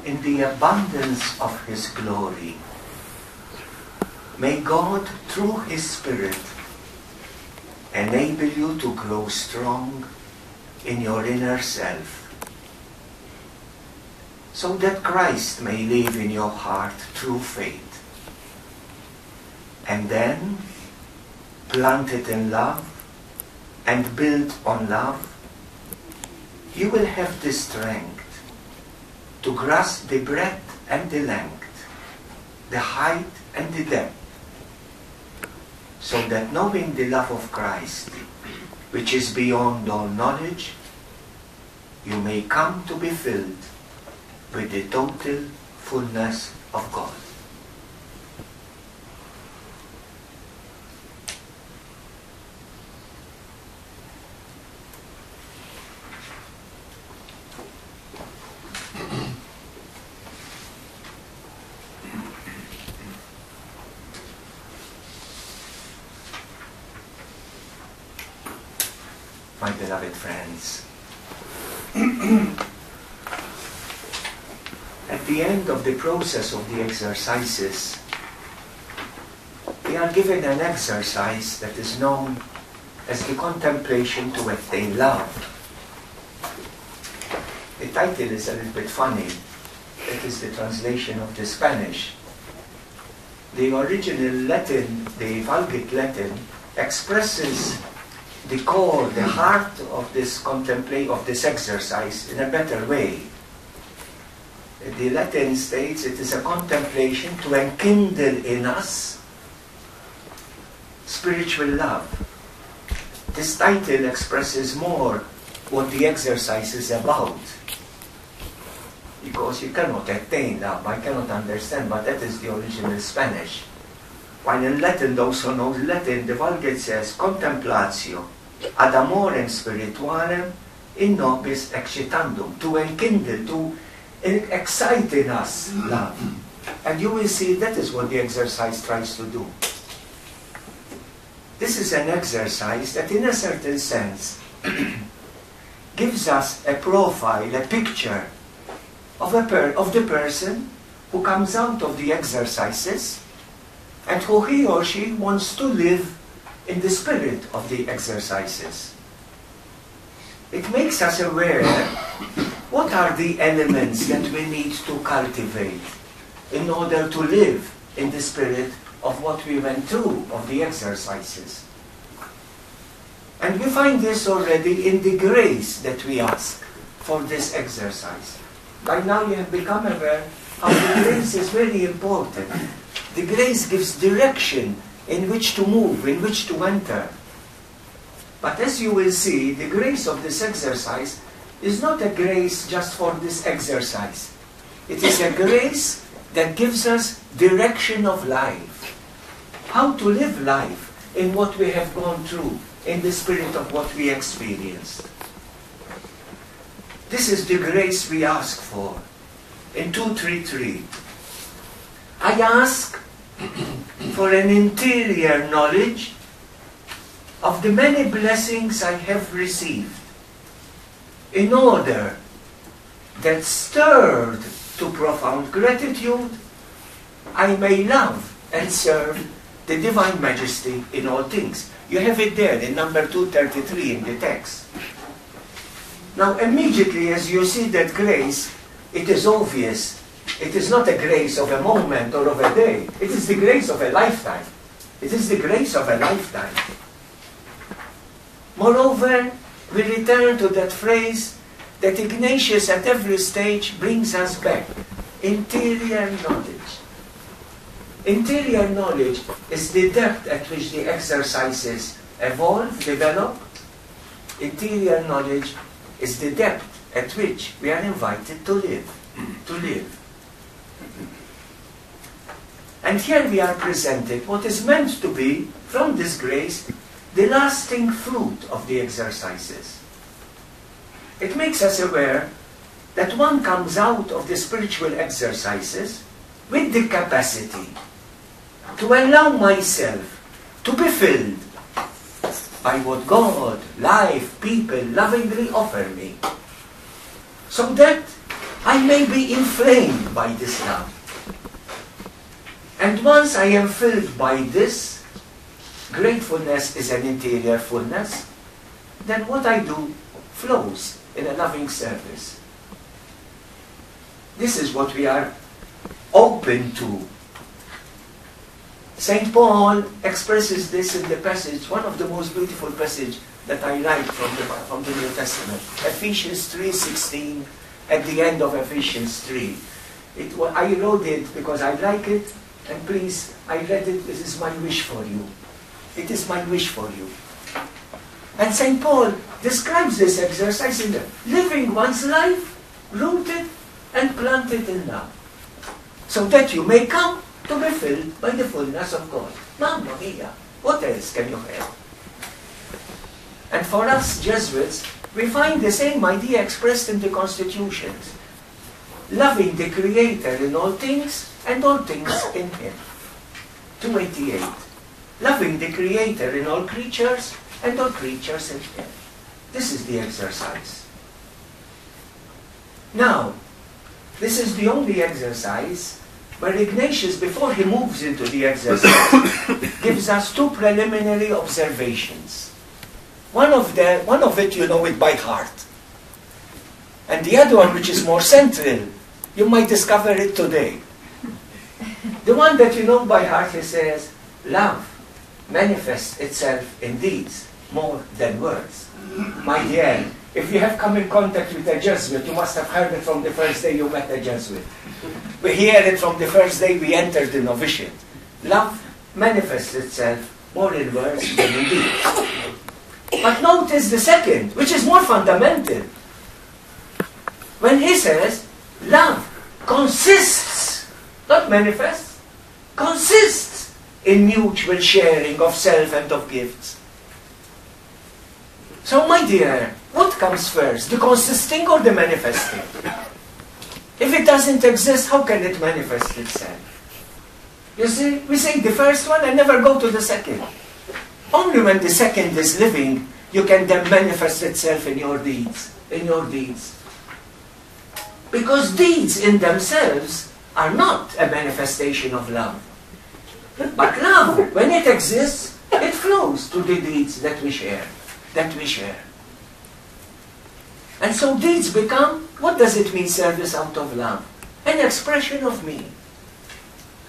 in the abundance of His glory. May God, through His Spirit, enable you to grow strong in your inner self, so that Christ may live in your heart through faith. And then, planted in love and built on love, you will have the strength to grasp the breadth and the length, the height and the depth, so that knowing the love of Christ, which is beyond all knowledge, you may come to be filled with the total fullness of God. My beloved friends, at the end of the process of the exercises, we are given an exercise that is known as the contemplation to attain love. The title is a little bit funny. It is the translation of the Spanish. The original Latin, the Vulgate Latin, expresses the core, the heart of this exercise in a better way. The Latin states it is a contemplation to enkindle in us spiritual love. This title expresses more what the exercise is about, because you cannot attain love. I cannot understand, but that is the original Spanish. While in Latin, those who know Latin, the Vulgate says, contemplatio ad amorem spiritualem in nobis excitandum, to enkindle, to excite in us love. And you will see that is what the exercise tries to do. This is an exercise that in a certain sense gives us a profile, a picture of the person who comes out of the exercises and who he or she wants to live in the spirit of the exercises. It makes us aware what are the elements that we need to cultivate in order to live in the spirit of what we went through of the exercises. And we find this already in the grace that we ask for this exercise. By now you have become aware how the grace is very important. The grace gives direction in which to move, in which to enter. But as you will see, the grace of this exercise is not a grace just for this exercise. It is a grace that gives us direction of life. How to live life in what we have gone through, in the spirit of what we experienced. This is the grace we ask for. In 233, I ask for an interior knowledge of the many blessings I have received, in order that, stirred to profound gratitude, I may love and serve the Divine Majesty in all things. You have it there in number 233 in the text. Now immediately as you see that grace, it is obvious. It is not a grace of a moment or of a day. It is the grace of a lifetime. It is the grace of a lifetime. Moreover, we return to that phrase that Ignatius at every stage brings us back. Interior knowledge. Interior knowledge is the depth at which the exercises evolve, develop. Interior knowledge is the depth at which we are invited to live. And here we are presented what is meant to be, from this grace, the lasting fruit of the exercises. It makes us aware that one comes out of the spiritual exercises with the capacity to allow myself to be filled by what God, life, people lovingly offer me, so that I may be inflamed by this love. And once I am filled by this, gratefulness is an interior fullness, then what I do flows in a loving service. This is what we are open to. St. Paul expresses this in the passage, one of the most beautiful passages that I like from the New Testament. Ephesians 3:16, at the end of Ephesians 3. I wrote it because I like it, and please, I read it, this is my wish for you. It is my wish for you. And St. Paul describes this exercise in living one's life rooted and planted in love, so that you may come to be filled by the fullness of God. Mamma mia, what else can you have? And for us Jesuits, we find the same idea expressed in the constitutions. Loving the Creator in all things, and all things in Him. 288. Loving the Creator in all creatures, and all creatures in Him. This is the exercise. Now, this is the only exercise where Ignatius, before he moves into the exercise, gives us two preliminary observations. One of it you know it by heart. And the other one, which is more central, you might discover it today. The one that you know by heart, he says, love manifests itself in deeds more than words. My dear, if you have come in contact with a Jesuit, you must have heard it from the first day you met a Jesuit. We hear it from the first day we entered the novitiate. Love manifests itself more in words than in deeds. But notice the second, which is more fundamental. When he says, love consists, not manifests, consists in mutual sharing of self and of gifts. So my dear, what comes first, the consisting or the manifesting? If it doesn't exist, how can it manifest itself? You see, we say the first one and never go to the second. Only when the second is living, you can then manifest itself in your deeds. In your deeds. Because deeds in themselves are not a manifestation of love. But love, when it exists, it flows to the deeds that we share. And so deeds become, what does it mean, service out of love? An expression of me.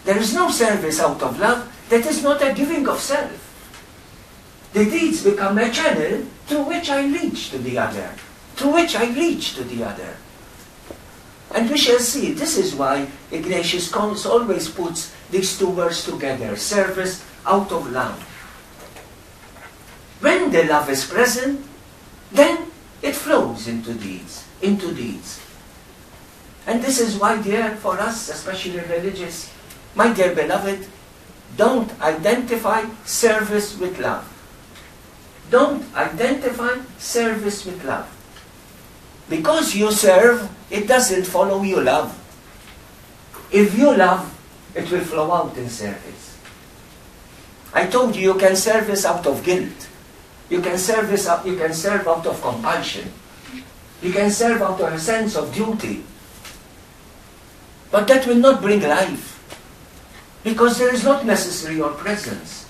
There is no service out of love that is not a giving of self. The deeds become a channel through which I reach to the other. And we shall see, this is why Ignatius always puts these two words together, service out of love. When the love is present, then it flows into deeds. And this is why, dear, for us, especially religious, my dear beloved, don't identify service with love. Don't identify service with love. Because you serve, it doesn't follow you love. If you love, it will flow out in service. I told you, you can service out of guilt. You can serve out of compulsion. You can serve out of a sense of duty. But that will not bring life. Because there is not necessary your presence.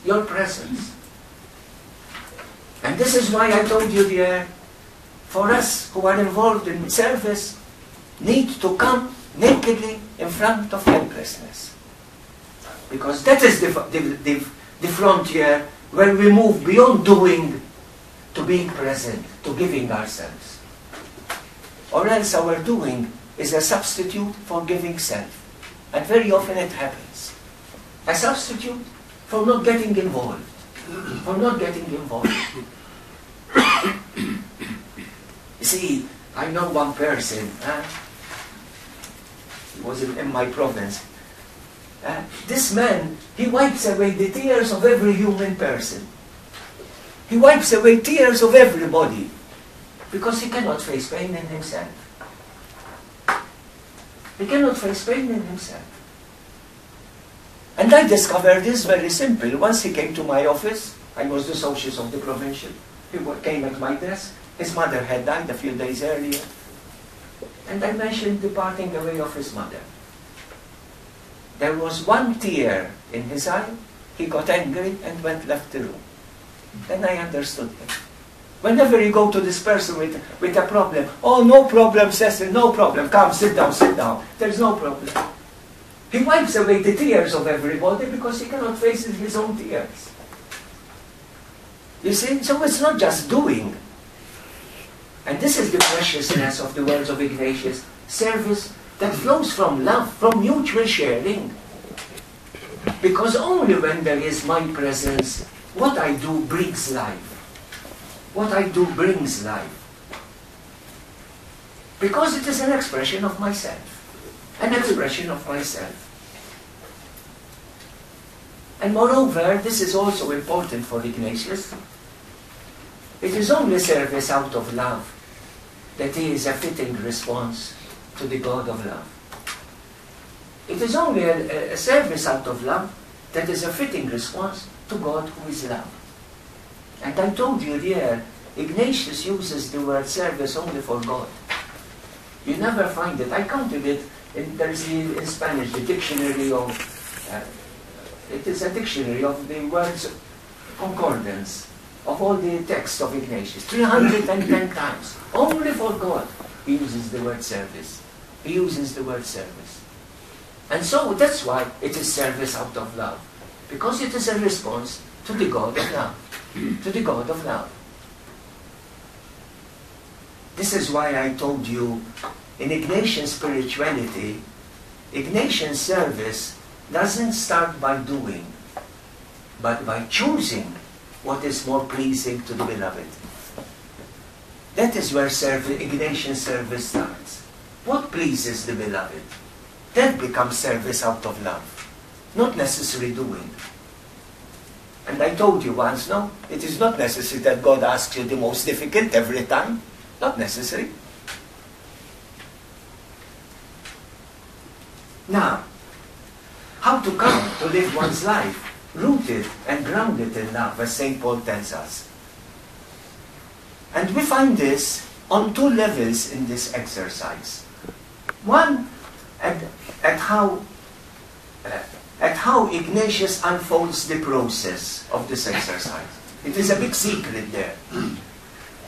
And this is why I told you, dear, for us who are involved in service, need to come nakedly in front of helplessness. Because that is the frontier where we move beyond doing to being present, to giving ourselves. Or else our doing is a substitute for giving self. And very often it happens. A substitute for not getting involved. You see, I know one person, he was in my province. This man, he wipes away the tears of every human person. He wipes away tears of everybody because he cannot face pain in himself. And I discovered this very simple. Once he came to my office, I was the socius of the provincial. He came at my desk. His mother had died a few days earlier. And I mentioned departing away of his mother. There was one tear in his eye. He got angry and left the room. Then I understood him. Whenever you go to this person with a problem, oh, no problem, Cecil, no problem. Come, sit down, sit down. There's no problem. He wipes away the tears of everybody because he cannot face his own tears. You see, so it's not just doing. And this is the preciousness of the words of Ignatius. Service that flows from love, from mutual sharing. Because only when there is my presence, what I do brings life. What I do brings life. Because it is an expression of myself. An expression of myself. And moreover, this is also important for Ignatius. It is only service out of love that is a fitting response to the God of love. It is only a service out of love that is a fitting response to God who is love. And I told you there, Ignatius uses the word service only for God. You never find it. I counted it. There's in Spanish the dictionary of, it is a dictionary of the words concordance of all the texts of Ignatius. 310 times. Only for God he uses the word service. He uses the word service. And so that's why it is service out of love. Because it is a response to the God of love. To the God of love. This is why I told you, in Ignatian spirituality, Ignatian service doesn't start by doing, but by choosing what is more pleasing to the beloved. That is where Ignatian service starts. What pleases the beloved? That becomes service out of love, not necessarily doing. And I told you once, no, it is not necessary that God asks you the most difficult every time. Not necessary. Now, how to come to live one's life rooted and grounded in love, as St. Paul tells us. And we find this on two levels in this exercise. One, at how Ignatius unfolds the process of this exercise. It is a big secret there.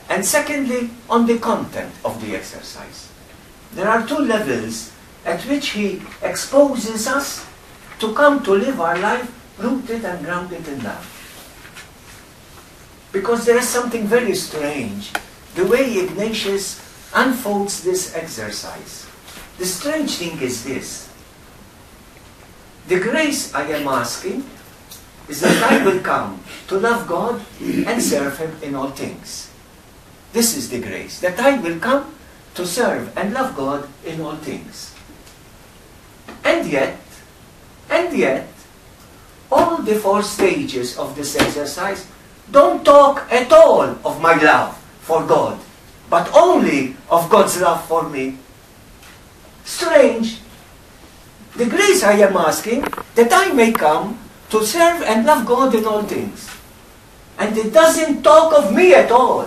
And secondly, on the content of the exercise. There are two levels at which he exposes us to come to live our life rooted and grounded in love. Because there is something very strange, the way Ignatius unfolds this exercise. The strange thing is this. The grace I am asking is that I will come to love God and serve Him in all things. This is the grace, that I will come to serve and love God in all things. And yet, all the four stages of this exercise don't talk at all of my love for God, but only of God's love for me. Strange. The grace I am asking, that I may come to serve and love God in all things. And it doesn't talk of me at all,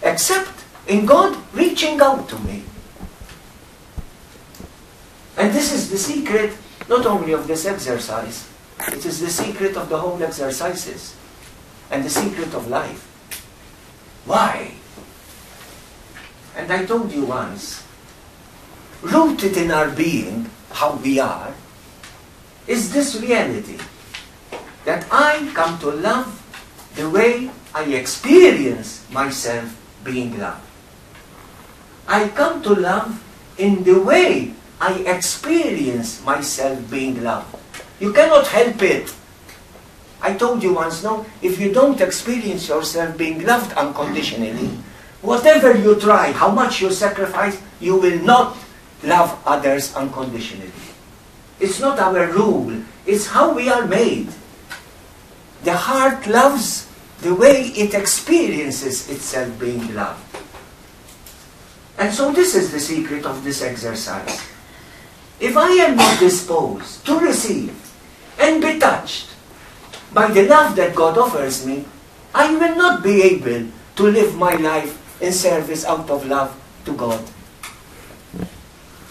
except in God reaching out to me. And this is the secret, not only of this exercise, it is the secret of the whole exercises, and the secret of life. Why? And I told you once, rooted in our being, how we are, is this reality, that I come to love the way I experience myself being loved. I come to love in the way I experience myself being loved. You cannot help it. I told you once, no, if you don't experience yourself being loved unconditionally, whatever you try, how much you sacrifice, you will not love others unconditionally. It's not our rule, it's how we are made. The heart loves the way it experiences itself being loved. And so this is the secret of this exercise. If I am not disposed to receive and be touched by the love that God offers me, I will not be able to live my life in service out of love to God.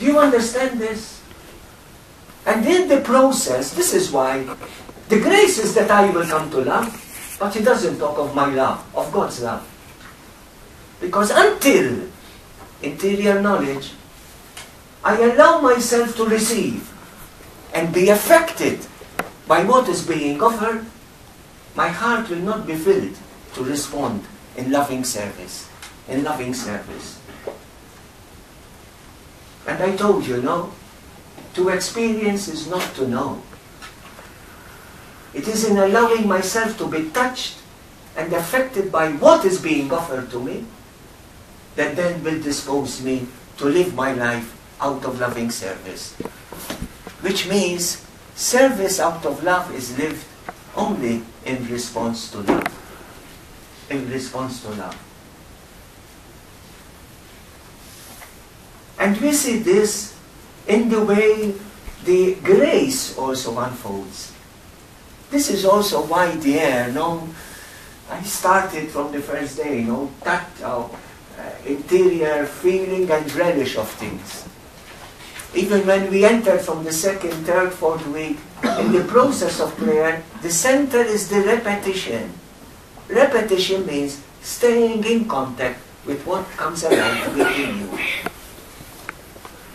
Do you understand this? And in the process, this is why the grace is that I will come to love, but he doesn't talk of my love, of God's love. Because until interior knowledge, I allow myself to receive and be affected by what is being offered, my heart will not be filled to respond in loving service. In loving service. And I told you, no, to experience is not to know. It is in allowing myself to be touched and affected by what is being offered to me that then will dispose me to live my life out of loving service. Which means service out of love is lived only in response to love. In response to love. And we see this in the way the grace also unfolds. This is also why the air, I started from the first day, that interior feeling and relish of things. Even when we enter from the second, third, fourth week, in the process of prayer, the center is the repetition. Repetition means staying in contact with what comes alive within you.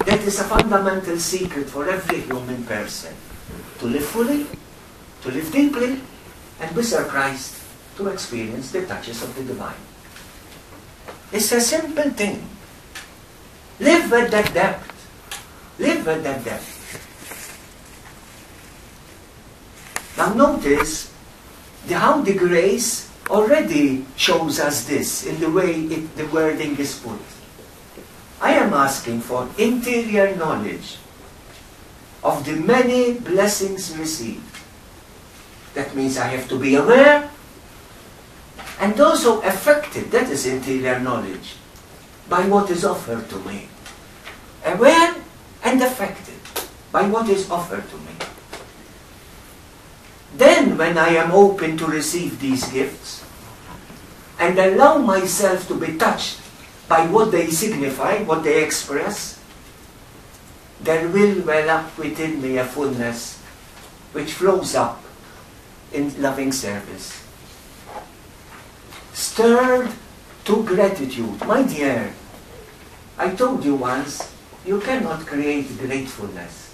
That is a fundamental secret for every human person. To live fully, to live deeply, and be surprised to experience the touches of the divine. It's a simple thing. Live with that depth. Live with that depth. Now notice how the grace already shows us this in the way the wording is put. I am asking for interior knowledge of the many blessings received. That means I have to be aware and also affected, that is interior knowledge, by what is offered to me. Aware and affected by what is offered to me. Then when I am open to receive these gifts and allow myself to be touched by what they signify, what they express, there will well up within me a fullness which flows up in loving service. Stirred to gratitude. My dear, I told you once, you cannot create gratefulness.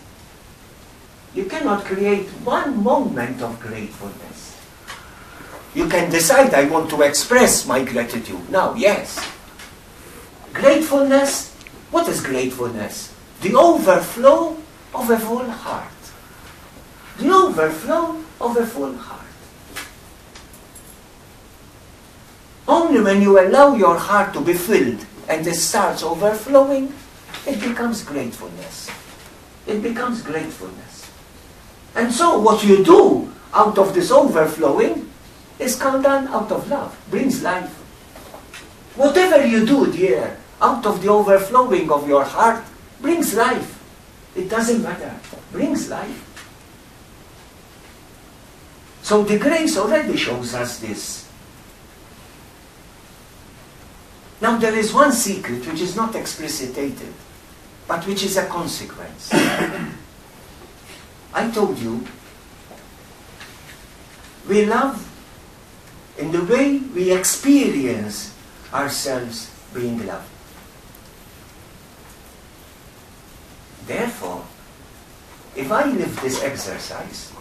You cannot create one moment of gratefulness. You can decide, I want to express my gratitude. Now, yes. Gratefulness, what is gratefulness? The overflow of a full heart. The overflow of a full heart. Only when you allow your heart to be filled and it starts overflowing, it becomes gratefulness. It becomes gratefulness. And so what you do out of this overflowing is come done out of love, brings life. Whatever you do, dear, out of the overflowing of your heart, brings life. It doesn't matter. Brings life. So the grace already shows us this. Now there is one secret which is not explicitated, but which is a consequence. I told you, we love in the way we experience ourselves being loved. Therefore, if I live this exercise,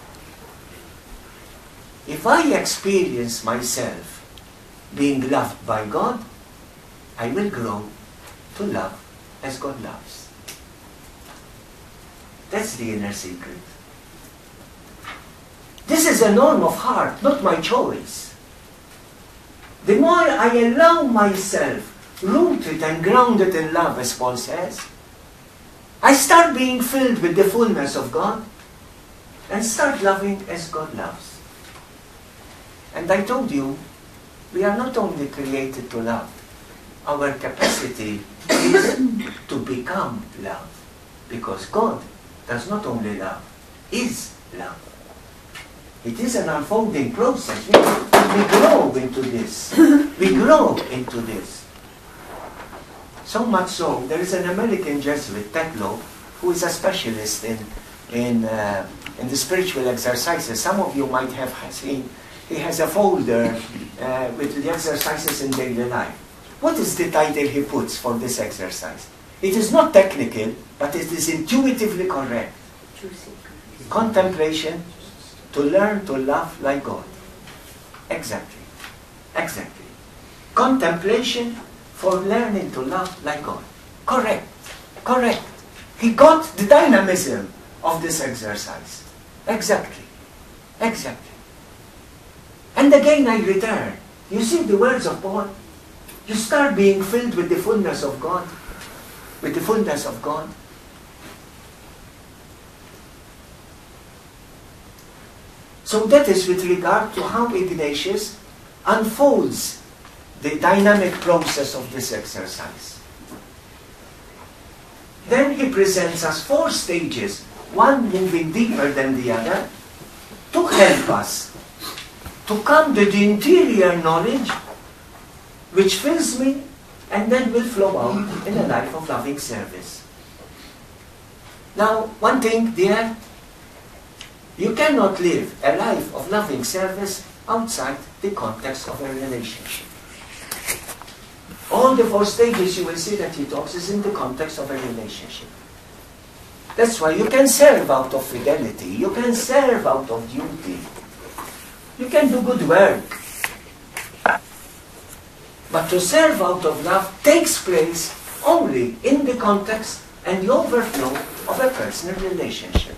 if I experience myself being loved by God, I will grow to love as God loves. That's the inner secret. This is a norm of heart, not my choice. The more I allow myself rooted and grounded in love, as Paul says, I start being filled with the fullness of God and start loving as God loves. And I told you, we are not only created to love, our capacity is to become love. Because God does not only love, is love. It is an unfolding process. We grow into this. We grow into this. So much so, there is an American Jesuit, Tetlow, who is a specialist in the spiritual exercises. Some of you might have seen, he has a folder with the exercises in daily life. What is the title he puts for this exercise? It is not technical, but it is intuitively correct. Contemplation, to learn to love like God. Exactly. Exactly. Contemplation for learning to love like God. Correct. Correct. He got the dynamism of this exercise. Exactly. Exactly. And again I return. You see the words of Paul? You start being filled with the fullness of God. With the fullness of God. So that is with regard to how Ignatius unfolds the dynamic process of this exercise. Then he presents us 4 stages, one moving deeper than the other, to help us to come to the interior knowledge which fills me and then will flow out in a life of loving service. Now, one thing, dear, you cannot live a life of loving service outside the context of a relationship. All the 4 stages you will see that he talks is in the context of a relationship. That's why you can serve out of fidelity, you can serve out of duty, you can do good work. But to serve out of love takes place only in the context and the overflow of a personal relationship.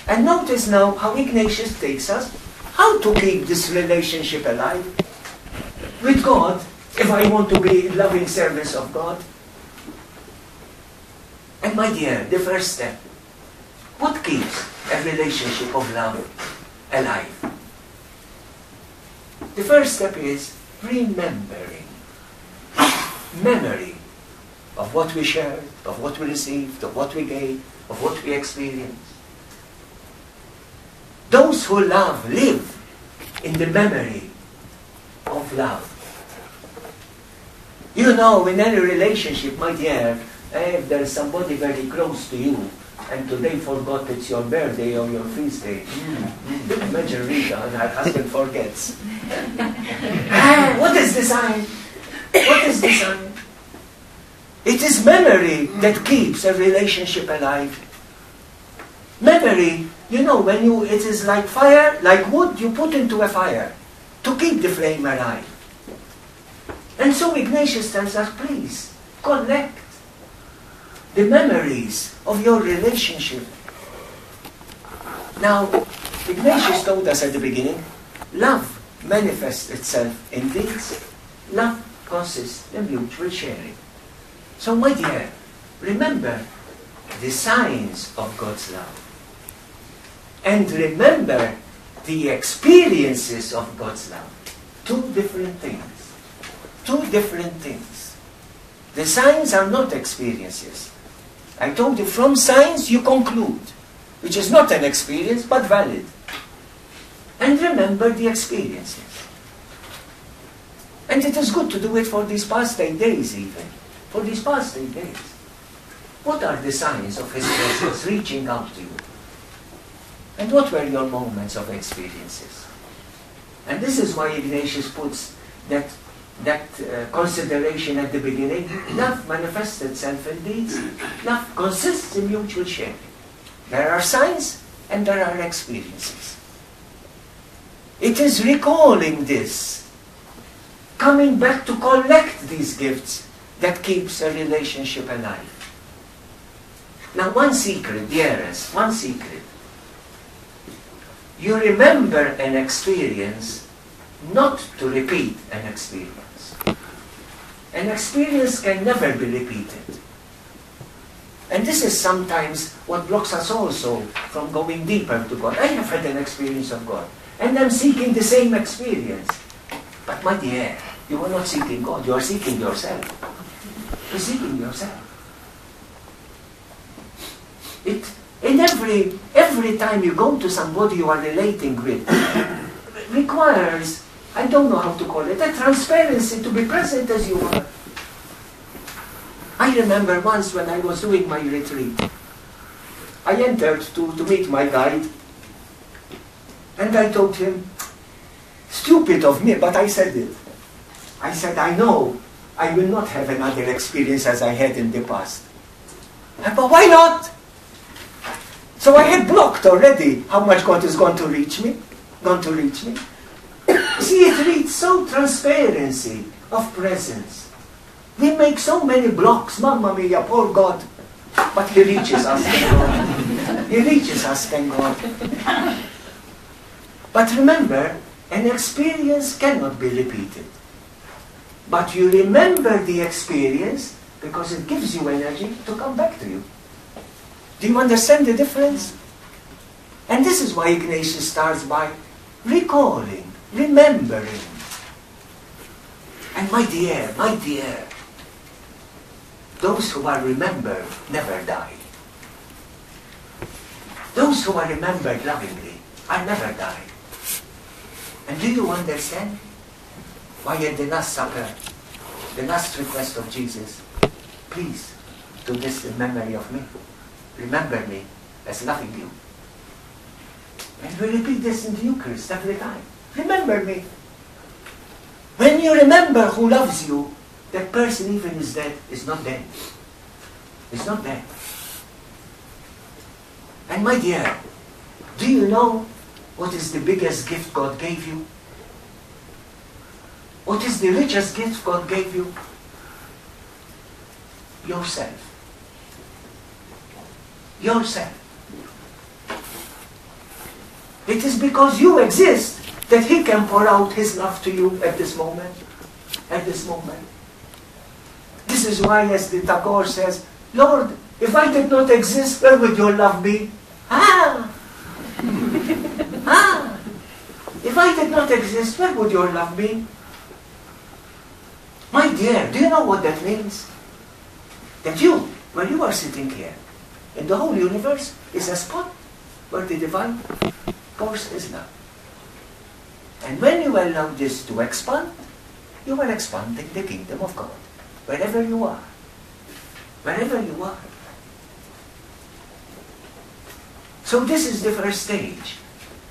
And notice now how Ignatius takes us how to keep this relationship alive with God, if I want to be in loving service of God. And my dear, the first step, what keeps a relationship of love alive? The first step is remembering. Memory of what we shared, of what we received, of what we gave, of what we experienced. Those who love live in the memory of love. You know, in any relationship, my dear, if there is somebody very close to you, and today forgot it's your birthday or your feast day. Imagine Rita and her husband forgets. What is the sign? What is the sign? It is memory that keeps a relationship alive. Memory, you know, it is like fire, like wood you put into a fire to keep the flame alive. And so Ignatius tells us, please, collect the memories of your relationship. Now, Ignatius told us at the beginning, love manifests itself in deeds. Love consists in mutual sharing. So, my dear, remember the signs of God's love. And remember the experiences of God's love. 2 different things. 2 different things. The signs are not experiences. I told you, from signs you conclude, which is not an experience, but valid. And remember the experiences. And it is good to do it for these past 8 days even. For these past 8 days. What are the signs of His presence reaching out to you? And what were your moments of experiences? And this is why Ignatius puts that consideration at the beginning. Love manifests itself in deeds. Love consists in mutual sharing. There are signs and there are experiences. It is recalling this, coming back to collect these gifts, that keeps a relationship alive. Now, one secret, dearest, one secret. You remember an experience not to repeat an experience. An experience can never be repeated. And this is sometimes what blocks us also from going deeper to God. I have had an experience of God, and I'm seeking the same experience. But my dear, you are not seeking God, you are seeking yourself. You're seeking yourself. In every time you go to somebody you are relating with, requires, I don't know how to call it, a transparency to be present as you are. I remember once when I was doing my retreat, I entered to meet my guide, and I told him, stupid of me, but I said it. I said, I know I will not have another experience as I had in the past. But why not? So I had blocked already how much God is going to reach me. See, it reads so transparency of presence. We make so many blocks, Mamma Mia, poor God. But He reaches us, thank God. He reaches us, thank God. But remember, an experience cannot be repeated. But you remember the experience because it gives you energy to come back to you. Do you understand the difference? And this is why Ignatius starts by recalling, remembering. And my dear, those who are remembered never die. Those who are remembered lovingly are never die. And do you understand why at the Last Supper, the last request of Jesus, please do this in memory of me. Remember me as loving you. And we repeat this in the Eucharist every time. Remember me. When you remember who loves you, that person, even is dead, is not dead. It's not dead. And my dear, do you know what is the biggest gift God gave you? What is the richest gift God gave you? Yourself. Yourself. It is because you exist that He can pour out His love to you at this moment. At this moment. This is why, as the Tagore says, Lord, if I did not exist, where would your love be? If I did not exist, where would your love be? My dear, do you know what that means? That you, where you are sitting here, in the whole universe, is a spot where the divine pours His love. And when you allow this to expand, you are expanding the kingdom of God. Wherever you are. Wherever you are. So this is the first stage.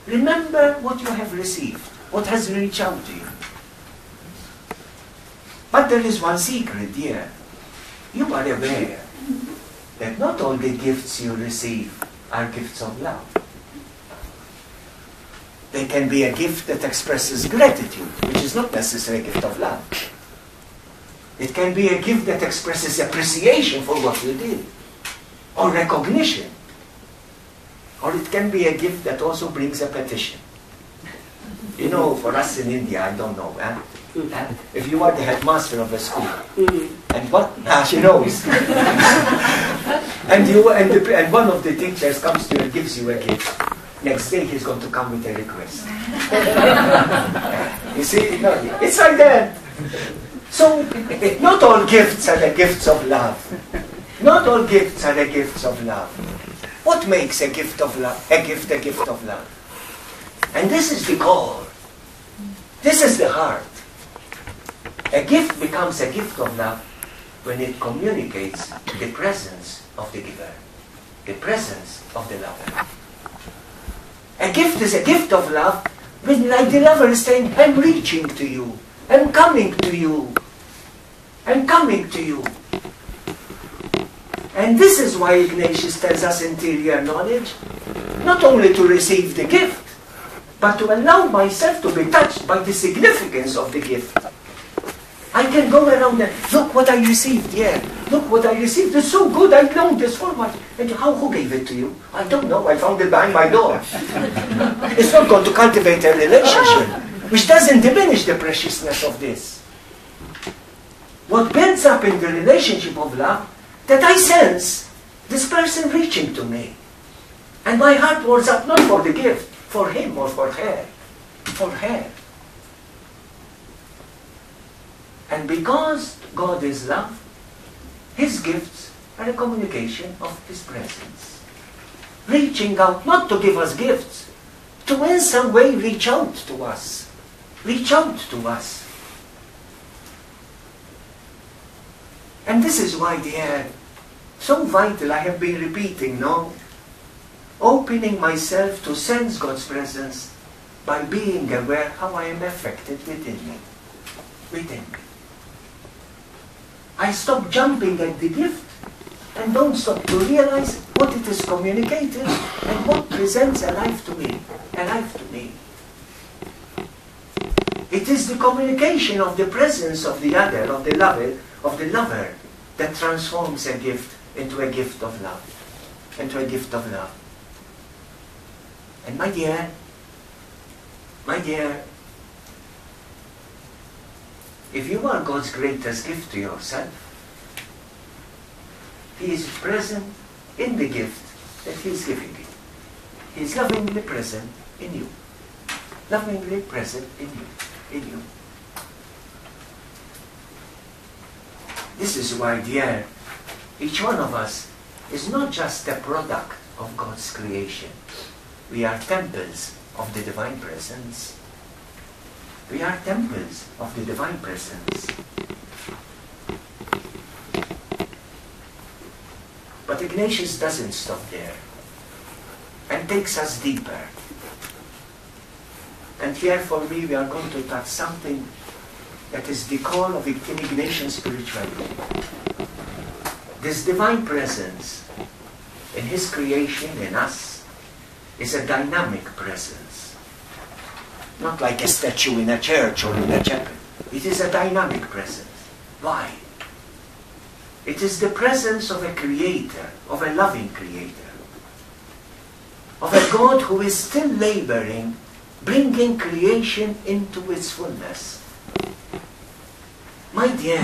Remember what you have received, what has reached out to you. But there is one secret here. You are aware that not all the gifts you receive are gifts of love. They can be a gift that expresses gratitude, which is not necessarily a gift of love. It can be a gift that expresses appreciation for what you did, or recognition. Or it can be a gift that also brings a petition. You know, for us in India, I don't know, if you are the headmaster of a school, and what, she knows, and one of the teachers comes to you and gives you a gift, next day he's going to come with a request. You see, no, it's like that. So, not all gifts are the gifts of love. Not all gifts are the gifts of love. What makes a gift of love? A gift of love. And this is the core. This is the heart. A gift becomes a gift of love when it communicates the presence of the giver, the presence of the lover. A gift is a gift of love when, like the lover is saying, I'm reaching to you, I'm coming to you, I'm coming to you. And this is why Ignatius tells us interior knowledge, not only to receive the gift, but to allow myself to be touched by the significance of the gift. I can go around and look what I received here. Look what I received. It's so good. I longed this for much. And who gave it to you? I don't know. I found it behind my door. It's not going to cultivate a relationship, which doesn't diminish the preciousness of this. What builds up in the relationship of love, that I sense this person reaching to me. And my heart pours up not for the gift, for him or for her. For her. And because God is love, His gifts are a communication of His presence. Reaching out, not to give us gifts, to in some way reach out to us. Reach out to us. And this is why they are so vital. I have been repeating, no? Opening myself to sense God's presence by being aware how I am affected within me. Within me. I stop jumping at the gift and don't stop to realize what it is communicating and what presents alive to me. Alive to me. It is the communication of the presence of the other, of the lover, that transforms a gift into a gift of love. Into a gift of love. And my dear, if you are God's greatest gift to yourself, He is present in the gift that He is giving you. He is lovingly present in you. Lovingly present in you. In you. This is why, dear, each one of us is not just a product of God's creation. We are temples of the divine presence. We are temples of the divine presence. But Ignatius doesn't stop there and takes us deeper. And here for me we are going to touch something that is the core of Ignatian spirituality. This divine presence in His creation in us is a dynamic presence. Not like a statue in a church or in a chapel. It is a dynamic presence. Why? It is the presence of a creator, of a loving creator, of a God who is still laboring, bringing creation into its fullness. My dear,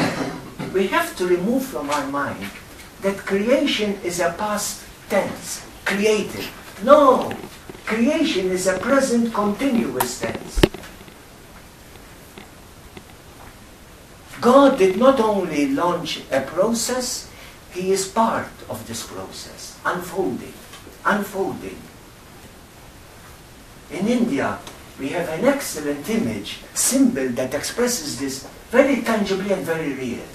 we have to remove from our mind that creation is a past tense, created. No! Creation is a present continuous tense. God did not only launch a process, He is part of this process, unfolding, unfolding. In India, we have an excellent image, symbol that expresses this very tangibly and very real.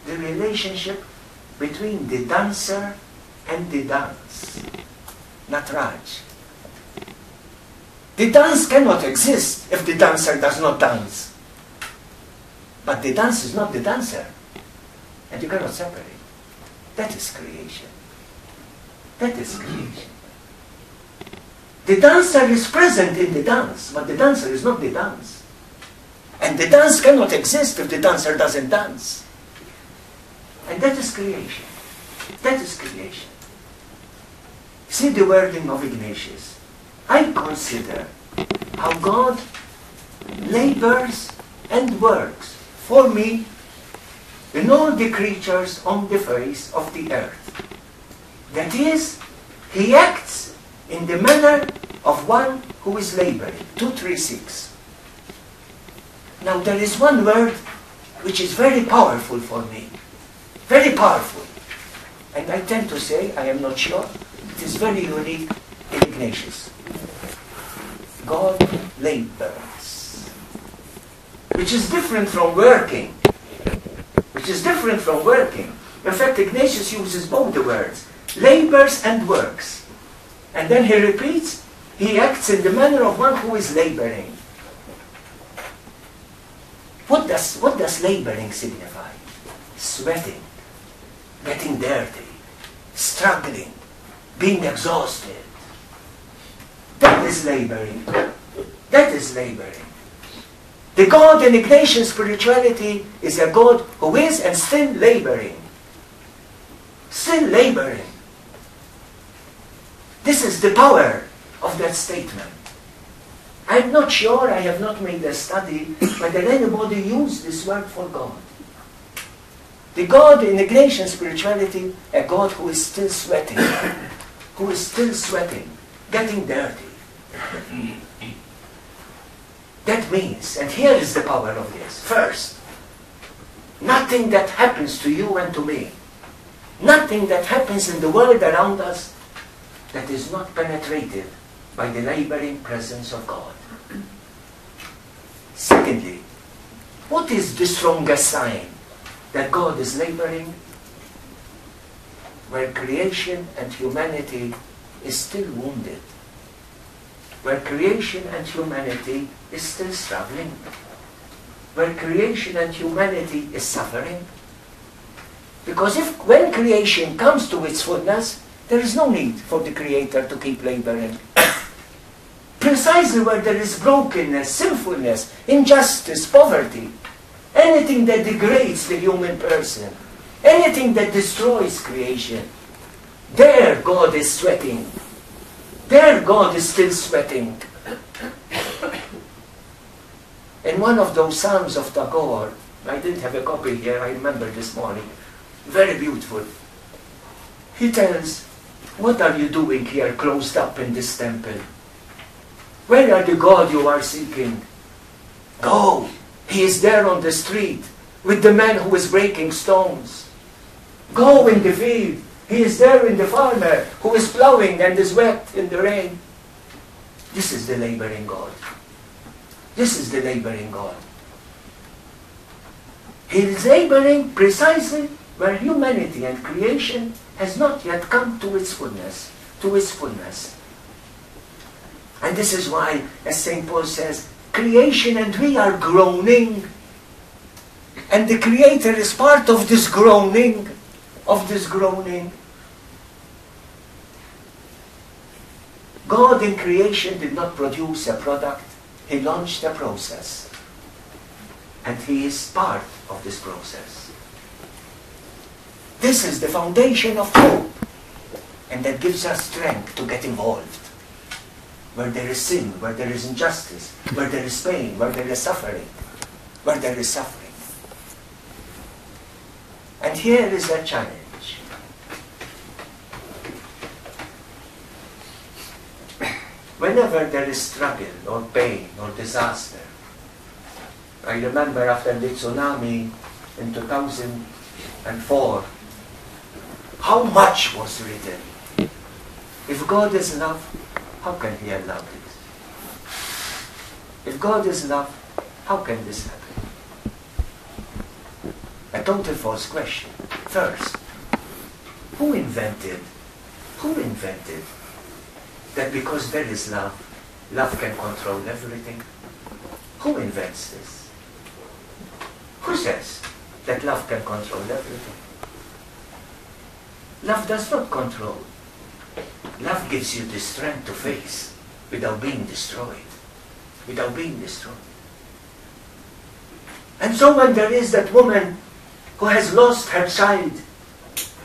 The relationship between the dancer and the dance. Natraj. The dance cannot exist if the dancer does not dance. But the dance is not the dancer. And you cannot separate. That is creation. That is creation. The dancer is present in the dance, but the dancer is not the dance. And the dance cannot exist if the dancer doesn't dance. And that is creation. That is creation. See the wording of Ignatius. I consider how God labors and works for me in all the creatures on the face of the earth. That is, He acts in the manner of one who is laboring. 236. Now there is one word which is very powerful for me. Very powerful. And I tend to say, I am not sure, it is very unique in Ignatius. God labors. Which is different from working. Which is different from working. In fact, Ignatius uses both the words. Labors and works. And then he repeats, He acts in the manner of one who is laboring. What does laboring signify? Sweating, getting dirty, struggling, being exhausted. That is laboring. That is laboring. The God in Ignatian spirituality is a God who is and still laboring. Still laboring. This is the power of that statement. I'm not sure, I have not made a study, whether anybody used this word for God. The God in Ignatian spirituality, a God who is still sweating, who is still sweating, getting dirty. That means, and here is the power of this. First, nothing that happens to you and to me, nothing that happens in the world around us that is not penetrated by the laboring presence of God. Secondly, what is the strongest sign that God is laboring where creation and humanity is still wounded, where creation and humanity is still struggling, where creation and humanity is suffering. Because when creation comes to its fullness, there is no need for the Creator to keep laboring. Precisely where there is brokenness, sinfulness, injustice, poverty, anything that degrades the human person, anything that destroys creation, there God is sweating. There God is still sweating. In one of those Psalms of Tagore, I didn't have a copy here, I remember this morning, very beautiful. He tells, what are you doing here closed up in this temple? Where are the God you are seeking? Go! He is there on the street with the man who is breaking stones. Go in the field. He is there in the farmer who is plowing and is wet in the rain. This is the laboring God. This is the laboring God. He is laboring precisely where humanity and creation has not yet come to its fullness, to its fullness. And this is why, as St. Paul says, creation and we are groaning. And the Creator is part of this groaning, God in creation did not produce a product, He launched a process. And He is part of this process. This is the foundation of hope. And that gives us strength to get involved. Where there is sin, where there is injustice, where there is pain, where there is suffering, where there is suffering. And here is a challenge. Whenever there is struggle or pain or disaster, I remember after the tsunami in 2004, how much was written. If God is love, how can He allow this? If God is love, how can this happen? A total false question. First, who invented that because there is love, love can control everything? Who invents this? Who says that love can control everything? Love does not control. Love gives you the strength to face without being destroyed. Without being destroyed. And so when there is that woman who has lost her child,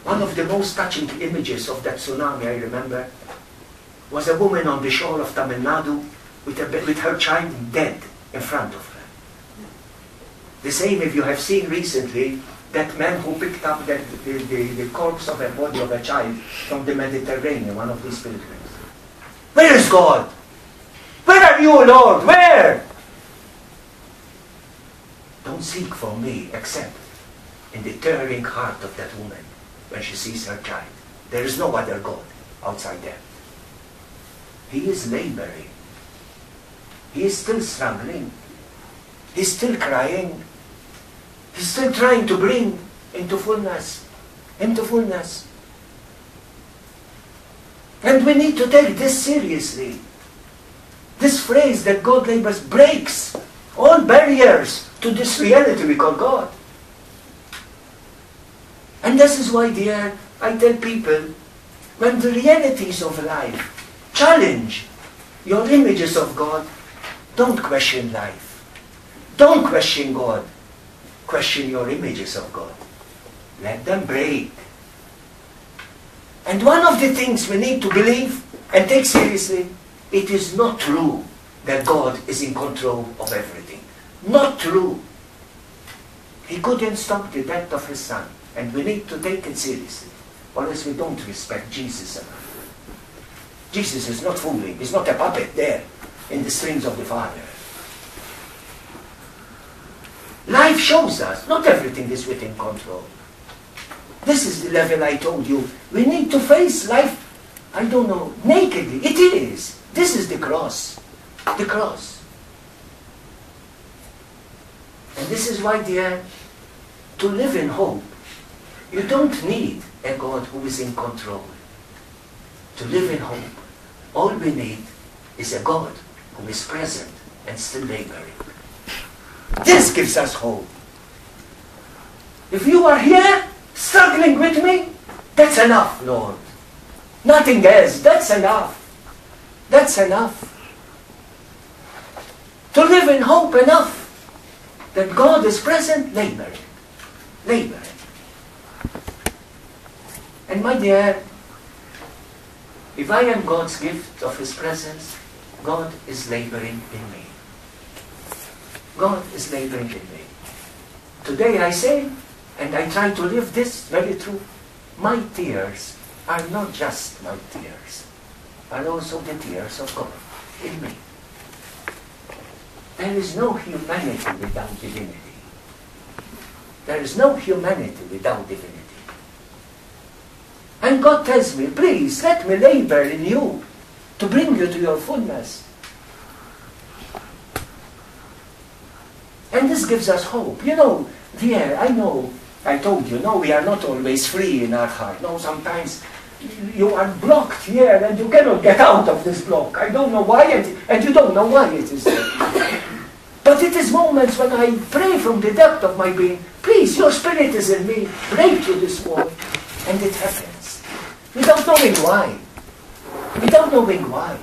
one of the most touching images of that tsunami, I remember, was a woman on the shore of Tamil Nadu with her child dead in front of her. The same, if you have seen recently, that man who picked up the corpse of a body of a child from the Mediterranean, one of these pilgrims. Where is God? Where are you, Lord? Where? Don't seek for me except in the tearing heart of that woman when she sees her child. There is no other God outside there. He is laboring. He is still struggling. He's still crying. He's still trying to bring into fullness. Into fullness. And we need to take this seriously. This phrase that God labors breaks all barriers to this reality we call God. And this is why, dear, I tell people, when the realities of life challenge your images of God, don't question life. Don't question God. Question your images of God. Let them break. And one of the things we need to believe and take seriously, it is not true that God is in control of everything. Not true. He couldn't stop the death of His Son. And we need to take it seriously. Or else we don't respect Jesus enough. Jesus is not fooling. He's not a puppet there in the strings of the Father. Life shows us not everything is within control. This is the level I told you. We need to face life, I don't know, nakedly. It is. This is the cross. The cross. And this is why, dear, to live in hope, you don't need a God who is in control. To live in hope, all we need is a God who is present and still laboring. This gives us hope. If you are here, struggling with me, that's enough, Lord. Nothing else, that's enough. That's enough. To live in hope enough that God is present, laboring. Laboring. And my dear, if I am God's gift of His presence, God is laboring in me. God is laboring in me. Today I say, and I try to live this very true, my tears are not just my tears, are also the tears of God in me. There is no humanity without divinity. There is no humanity without divinity. And God tells me, please, let me labor in you to bring you to your fullness. And this gives us hope. You know, dear, I know, I told you, no, we are not always free in our heart. No, sometimes you are blocked here and you cannot get out of this block. I don't know why, and you don't know why it is there. But it is moments when I pray from the depth of my being, please, your spirit is in me, break through this wall, and it happens. Without knowing why. Without knowing why.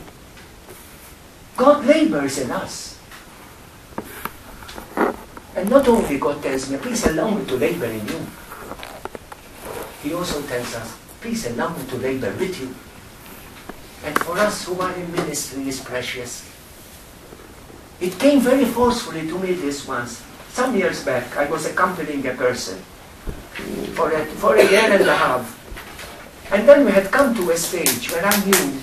God labors in us. And not only God tells me, please allow me to labor in you. He also tells us, please allow me to labor with you. And for us who are in ministry is precious. It came very forcefully to me this once. Some years back, I was accompanying a person for a year and a half. And then we had come to a stage where I knew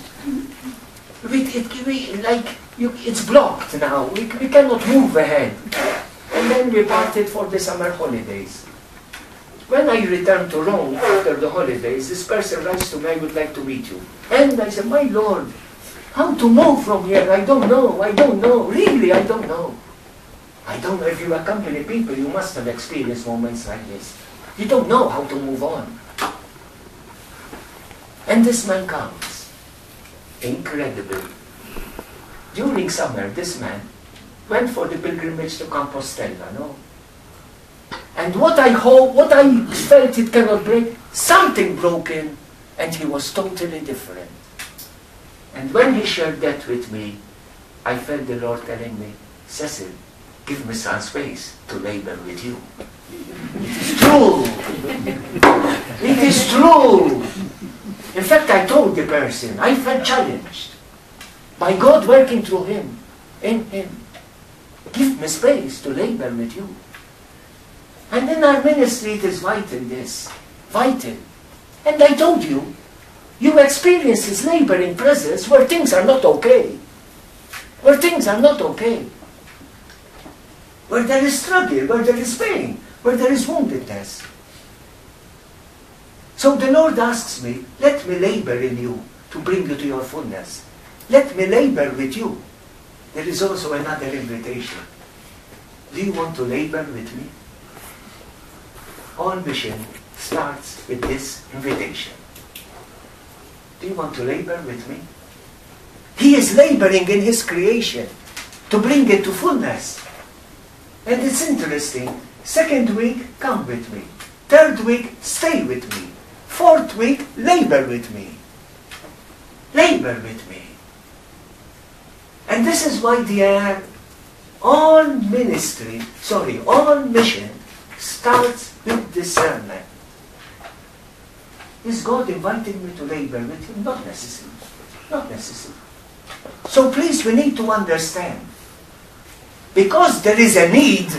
it's blocked now. We cannot move ahead. And then we parted for the summer holidays. When I returned to Rome after the holidays, this person writes to me, I would like to meet you. And I said, my Lord, how to move from here? I don't know. I don't know. Really, I don't know. I don't know. If you accompany people, you must have experienced moments like this. You don't know how to move on. And this man comes. Incredible. During summer, this man went for the pilgrimage to Compostela, no? And what I felt it cannot break, something broken, and he was totally different. And when he shared that with me, I felt the Lord telling me, Cecil, give me some space to labor with you. It is true. It is true. In fact, I told the person, I felt challenged by God working through him, in him. Give me space to labor with you. And in our ministry, it is vital, this. Vital. And I told you, you experience His laboring presence where things are not okay. Where things are not okay. Where there is struggle, where there is pain, where there is woundedness. So the Lord asks me, let me labor in you to bring you to your fullness. Let me labor with you. There is also another invitation. Do you want to labor with me? All mission starts with this invitation. Do you want to labor with me? He is laboring in His creation to bring it to fullness. And it's interesting. Second week, come with me. Third week, stay with me. Fourth week, labor with me. Labor with me. And this is why all mission starts with discernment. Is God inviting me to labor with Him? Not necessarily. Not necessarily. So please, we need to understand. Because there is a need,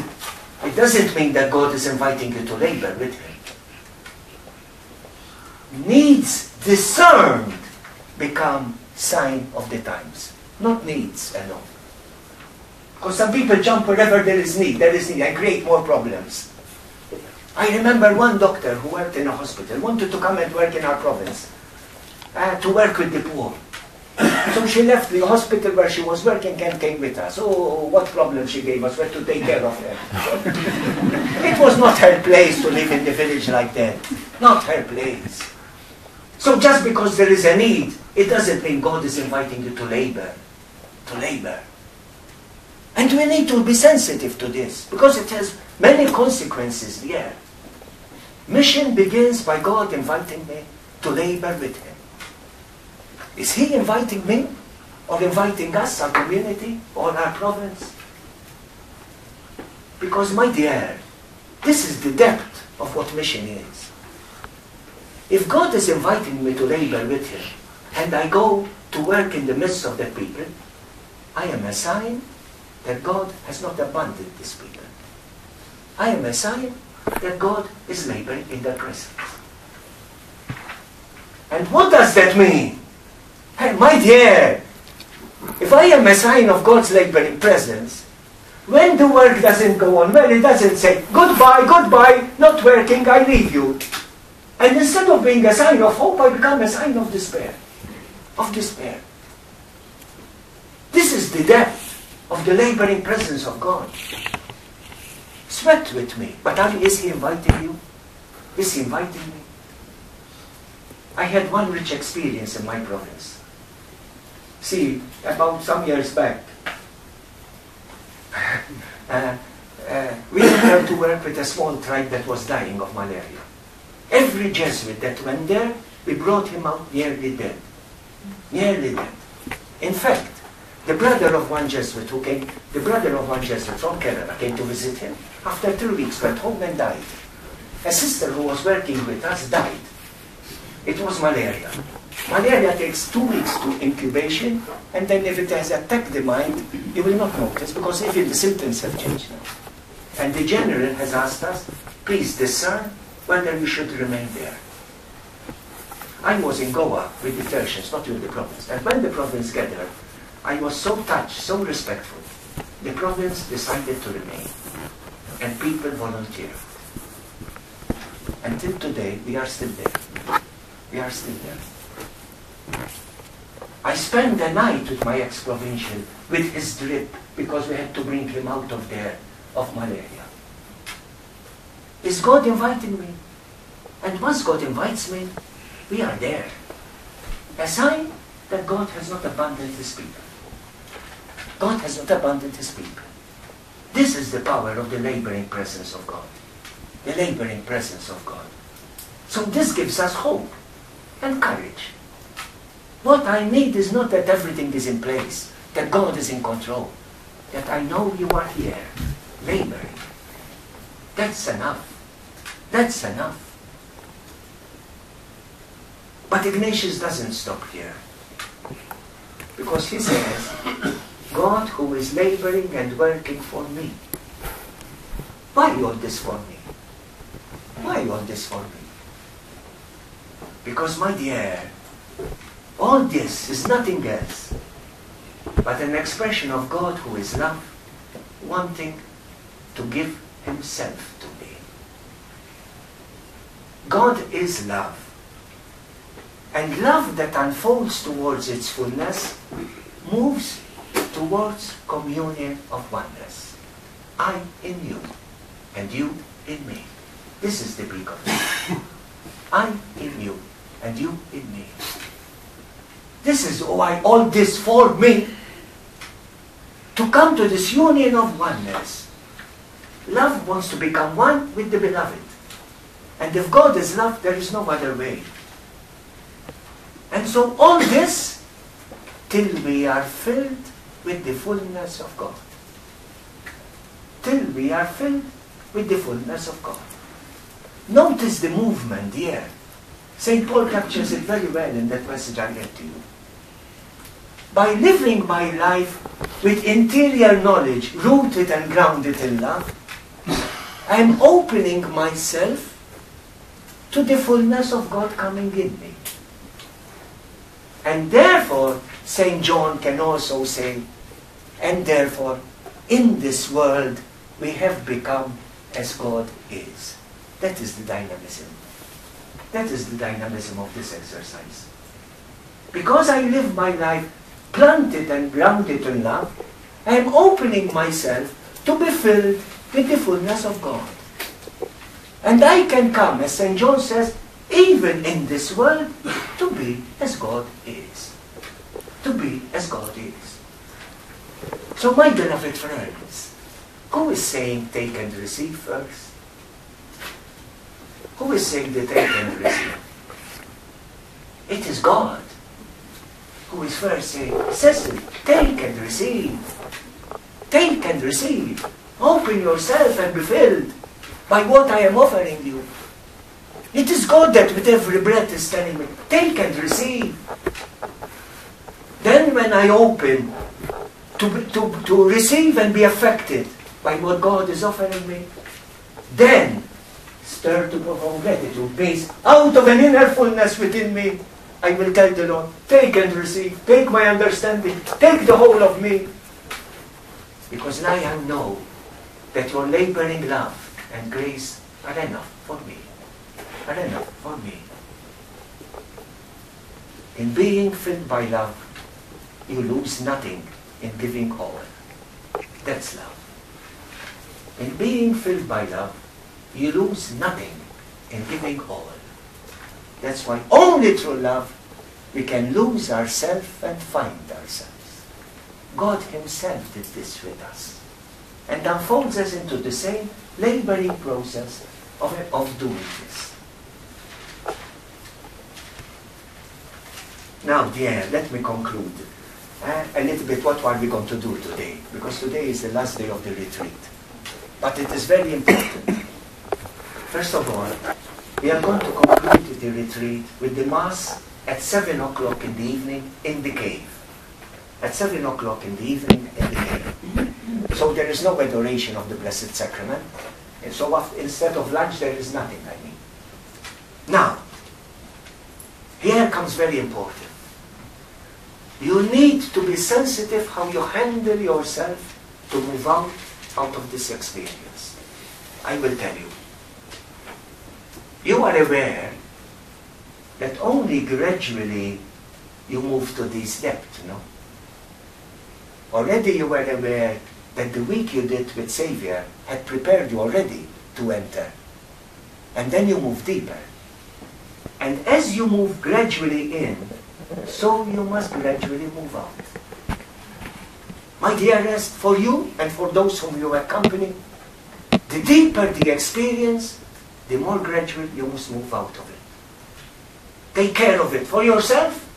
it doesn't mean that God is inviting you to labor with Him. Needs discerned become sign of the times. Not needs alone. Because some people jump wherever there is need and create more problems. I remember one doctor who worked in a hospital, wanted to come and work in our province, to work with the poor. So she left the hospital where she was working and came with us. Oh, what problem she gave us, we had to take care of her. It was not her place to live in the village like that. Not her place. So just because there is a need, it doesn't mean God is inviting you to labor. To labor. And we need to be sensitive to this, because it has many consequences here. Mission begins by God inviting me to labor with Him. Is He inviting me, or inviting us, our community, or our province? Because, my dear, this is the depth of what mission is. If God is inviting me to labor with Him, and I go to work in the midst of the people, I am a sign that God has not abandoned these people. I am a sign that God is laboring in their presence. And what does that mean? Hey, my dear, if I am a sign of God's laboring presence, when the work doesn't go on well, it doesn't say, goodbye, goodbye, not working, I leave you. And instead of being a sign of hope, I become a sign of despair. Of despair. This is the depth of the laboring presence of God. Sweat with me. But is He inviting you? Is He inviting me? I had one rich experience in my province. See, about some years back, we went there to work with a small tribe that was dying of malaria. Every Jesuit that went there, we brought him out nearly dead. Nearly dead. In fact, the brother of one Jesuit from Kerala came to visit him. After 3 weeks, went home and died. A sister who was working with us died. It was malaria. Malaria takes 2 weeks to incubation, and then if it has attacked the mind, you will not notice, because even the symptoms have changed now. And the general has asked us, please discern whether we should remain there. I was in Goa with the Tertians, not with the province. And when the province gathered, I was so touched, so respectful. The province decided to remain, and people volunteered. Until today, we are still there. We are still there. I spent the night with my ex-provincial, with his drip, because we had to bring him out of there, of malaria. Is God inviting me? And once God invites me, we are there. A sign that God has not abandoned His people. God has not abandoned His people. This is the power of the laboring presence of God. The laboring presence of God. So this gives us hope and courage. What I need is not that everything is in place, that God is in control, that I know you are here, laboring. That's enough. That's enough. But Ignatius doesn't stop here. Because he says, God who is laboring and working for me. Why all this for me? Why all this for me? Because, my dear, all this is nothing else but an expression of God who is love, wanting to give Himself to me. God is love. And love that unfolds towards its fullness moves towards communion of oneness. I in you, and you in me. This is the Greek of it. I in you, and you in me. This is why all this for me. To come to this union of oneness. Love wants to become one with the beloved. And if God is love, there is no other way. And so all this, till we are filled with the fullness of God. Till we are filled with the fullness of God. Notice the movement here. St. Paul captures it very well in that message I read to you. By living my life with interior knowledge, rooted and grounded in love, I am opening myself to the fullness of God coming in me. And therefore, St. John can also say, and therefore, in this world, we have become as God is. That is the dynamism. That is the dynamism of this exercise. Because I live my life planted and grounded in love, I am opening myself to be filled with the fullness of God. And I can come, as St. John says, even in this world, to be as God is. To be as God is. So my beloved friends, who is saying take and receive first? Who is saying the take and receive? It is God who is first saying, Cecil, take and receive. Take and receive. Open yourself and be filled by what I am offering you. It is God that with every breath is telling me, take and receive. Then when I open to receive and be affected by what God is offering me, then stir to profound gratitude, based out of an inner fullness within me, I will tell the Lord, take and receive, take my understanding, take the whole of me. Because now I know that your laboring love and grace are enough for me. Are enough for me. In being filled by love, you lose nothing in giving all. That's love. In being filled by love, you lose nothing in giving all. That's why only through love we can lose ourselves and find ourselves. God Himself did this with us and unfolds us into the same laboring process of doing this. Now, dear, let me conclude a little bit what are we going to do today, because today is the last day of the retreat. But it is very important. First of all, we are going to conclude the retreat with the Mass at 7 o'clock in the evening in the cave. At 7 o'clock in the evening in the cave. So there is no adoration of the Blessed Sacrament. And so instead of lunch, there is nothing, I mean. Now, here comes very important. You need to be sensitive how you handle yourself to move out of this experience. I will tell you. You are aware that only gradually you move to this depth, no? Already you were aware that the week you did with Savior had prepared you already to enter. And then you move deeper. And as you move gradually in, so you must gradually move out. My dearest, for you and for those whom you accompany, the deeper the experience, the more gradual you must move out of it. Take care of it for yourself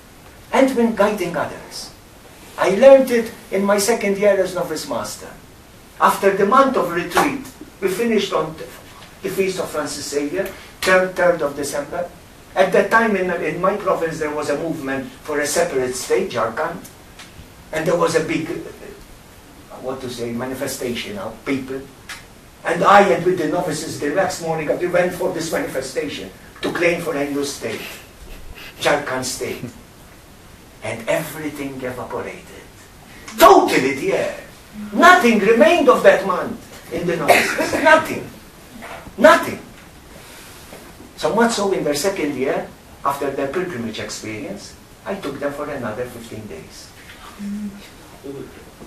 and when guiding others. I learned it in my second year as novice master. After the month of retreat, we finished on the Feast of Francis Xavier, 3rd of December. At that time in my province there was a movement for a separate state, Jharkhand, and there was a big, manifestation of people. And I and with the novices the next morning we went for this manifestation to claim for a new state, Jharkhand state. And everything evaporated. Totally the air. Nothing remained of that month in the novices. Nothing. Nothing. So much so in their second year, after their pilgrimage experience, I took them for another 15 days.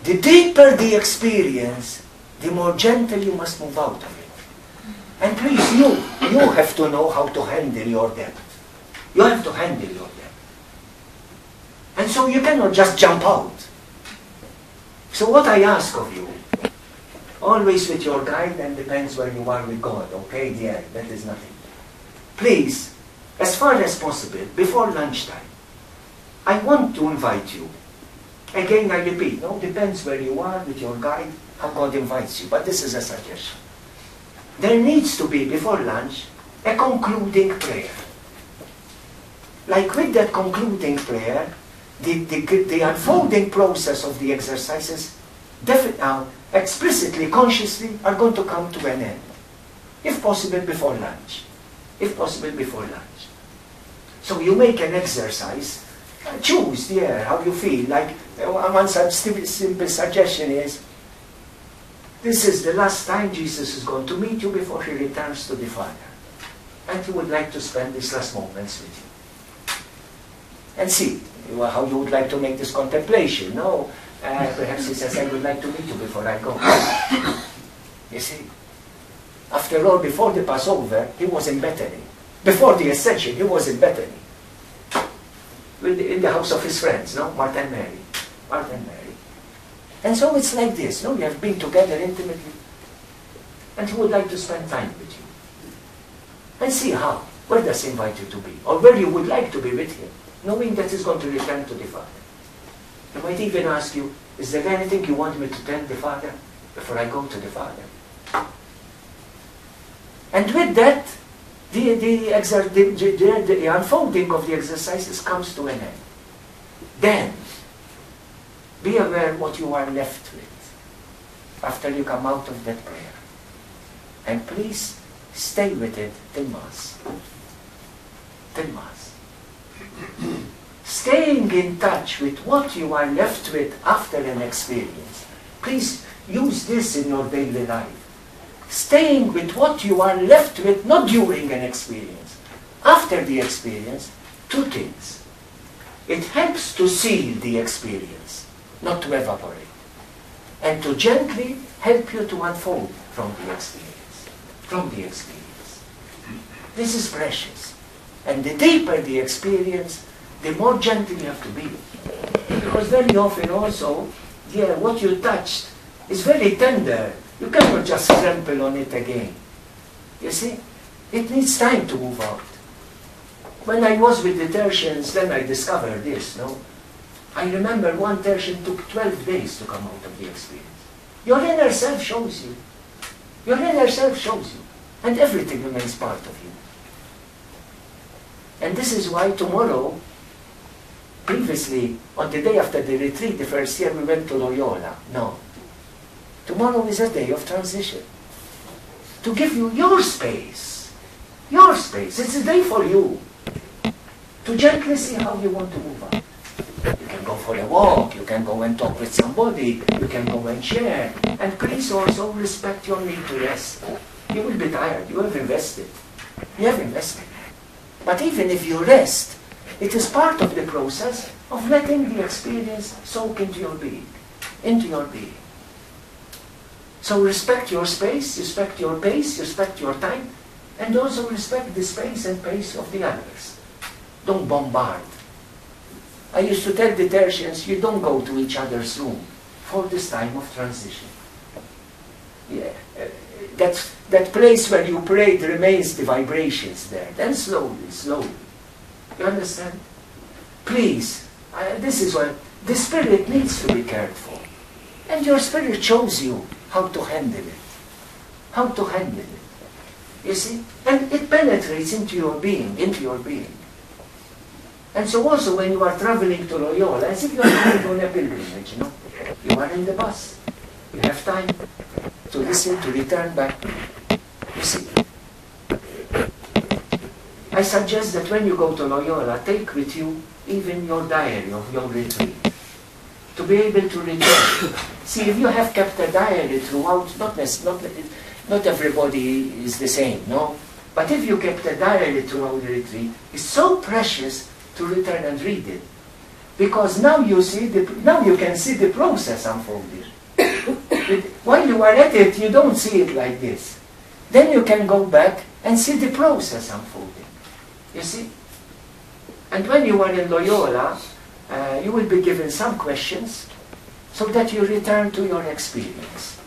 The deeper the experience, the more gentle you must move out of it. And please, you have to know how to handle your depth. You have to handle your depth. And so you cannot just jump out. So what I ask of you, always with your guide, and depends where you are with God, okay, dear, that is nothing. Please, as far as possible, before lunchtime, I want to invite you. Again, I repeat, no, depends where you are with your guide, how God invites you, but this is a suggestion. There needs to be, before lunch, a concluding prayer. Like with that concluding prayer, the unfolding process of the exercises explicitly, consciously are going to come to an end. If possible, before lunch. If possible, before lunch. So you make an exercise, choose there how you feel. Like one such simple suggestion is, this is the last time Jesus is going to meet you before He returns to the Father. And He would like to spend these last moments with you. and see how you would like to make this contemplation. No, perhaps he says, I would like to meet you before I go. You see? After all, before the Passover, he was in Bethany. Before the Ascension, he was in Bethany. In the house of his friends, no? Martha and Mary. Martha and Mary. And so it's like this, no? You have been together intimately. And he would like to spend time with you. And see how. Where does he invite you to be? Or where you would like to be with him, knowing that he's going to return to the Father. He might even ask you, is there anything you want me to tell the Father before I go to the Father? And with that, the unfolding of the exercises comes to an end. Then, be aware what you are left with after you come out of that prayer. And please stay with it till Mass. Till Mass. Staying in touch with what you are left with after an experience. Please use this in your daily life. Staying with what you are left with, not during an experience. After the experience, two things. It helps to seal the experience, not to evaporate. And to gently help you to unfold from the experience. From the experience. This is precious. And the deeper the experience, the more gentle you have to be. Because very often also, what you touched is very tender. You cannot just trample on it again. You see? It needs time to move out. When I was with the Tertians, then I discovered this, no? I remember one Tertian took 12 days to come out of the experience. Your inner self shows you. Your inner self shows you. And everything remains part of you. And this is why tomorrow, previously, on the day after the retreat, the first year we went to Loyola. No. Tomorrow is a day of transition. To give you your space. Your space. It's a day for you. To gently see how you want to move on. You can go for a walk. You can go and talk with somebody. You can go and share. And please also respect your need to rest. You will be tired. You have invested. You have invested. But even if you rest, it is part of the process of letting the experience soak into your being. Into your being. So respect your space, respect your pace, respect your time, and also respect the space and pace of the others. Don't bombard. I used to tell the Tertians, you don't go to each other's room for this time of transition. Yeah, that place where you prayed remains the vibrations there. Then slowly, slowly. You understand? Please, this is what the spirit needs to be cared for. And your spirit shows you how to handle it. How to handle it. You see? And it penetrates into your being, into your being. And so also when you are traveling to Loyola, as if you are going on a pilgrimage, you know. You are in the bus. You have time to listen, to return back. You see? I suggest that when you go to Loyola, take with you even your diary of your retreat. To be able to return. See, if you have kept a diary throughout, not everybody is the same, no? But if you kept a diary throughout the retreat, it's so precious to return and read it. Because now you can see the process unfolding. While you are at it, you don't see it like this. Then you can go back and see the process unfolding. You see? And when you are in Loyola, you will be given some questions so that you return to your experience,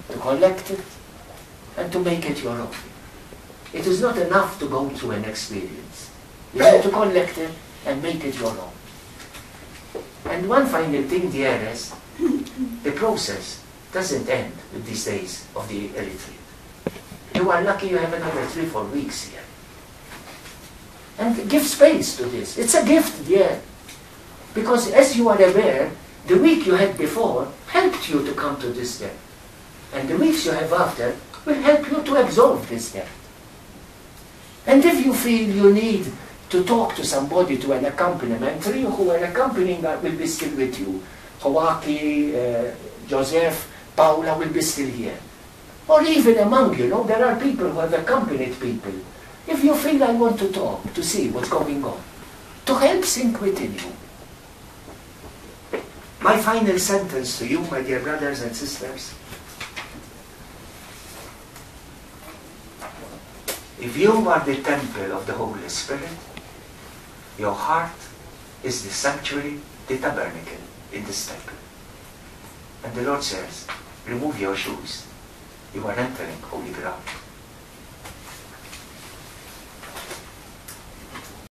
to collect it and to make it your own. It is not enough to go through an experience. You have to collect it and make it your own. And one final thing, dearest, the process doesn't end with these days of the retreat. You are lucky you have another 3-4 weeks here. And give space to this. It's a gift, dear. Because as you are aware, the week you had before helped you to come to this depth. And the weeks you have after will help you to absorb this depth. And if you feel you need to talk to somebody, to an accompaniment, 3 who are accompanying will be still with you. Joaquin, Joseph, Paula will be still here. Or even among you, know, there are people who have accompanied people. If you feel I want to talk, to see what's going on, to help help sink within you. My final sentence to you, my dear brothers and sisters. If you are the temple of the Holy Spirit, your heart is the sanctuary, the tabernacle in this temple. And the Lord says, remove your shoes. You are entering holy ground.